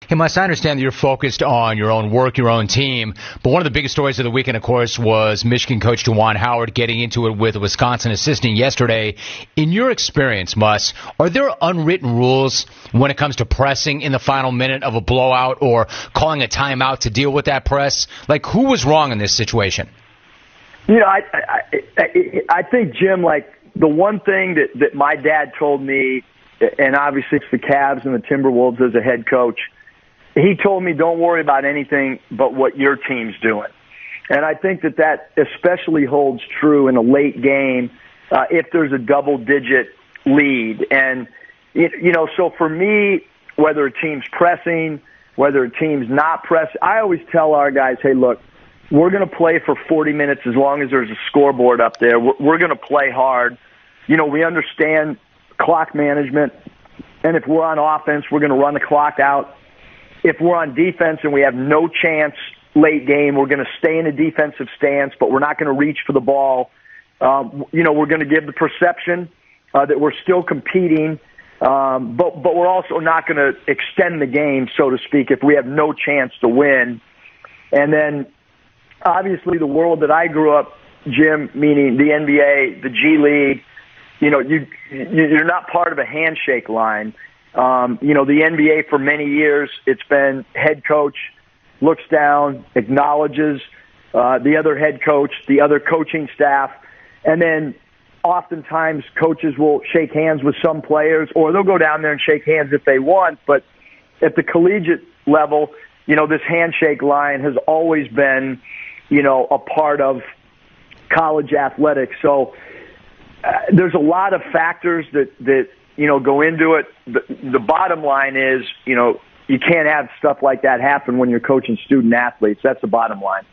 Hey, Mus, I understand that you're focused on your own work, your own team, but one of the biggest stories of the weekend, of course, was Michigan coach Juwan getting into it with a Wisconsin assistant yesterday. In your experience, Mus, are there unwritten rules when it comes to pressing in the final minute of a blowout or calling a timeout to deal with that press? Like, who was wrong in this situation? You know, I think, Jim, like, the one thing that my dad told me, and obviously it's the Cavs and the Timberwolves as a head coach, he told me don't worry about anything but what your team's doing. And I think that especially holds true in a late game if there's a double-digit lead. And, you know, so for me, whether a team's pressing, whether a team's not pressing, I always tell our guys, hey, look, we're going to play for 40 minutes as long as there's a scoreboard up there. We're going to play hard. You know, we understand clock management, and if we're on offense, we're going to run the clock out. If we're on defense and we have no chance late game, we're going to stay in a defensive stance, but we're not going to reach for the ball. You know, we're going to give the perception that we're still competing, but we're also not going to extend the game, so to speak, if we have no chance to win. And then, obviously, the world that I grew up, Jim, meaning the NBA, the G League, you know, you're not part of a handshake line. You know, the NBA for many years, it's been head coach looks down, acknowledges the other head coach, the other coaching staff, and then oftentimes coaches will shake hands with some players, or they'll go down there and shake hands if they want. But at the collegiate level, you know, this handshake line has always been, you know, a part of college athletics. So there's a lot of factors that you know, go into it. The bottom line is, you know, you can't have stuff like that happen when you're coaching student athletes. That's the bottom line.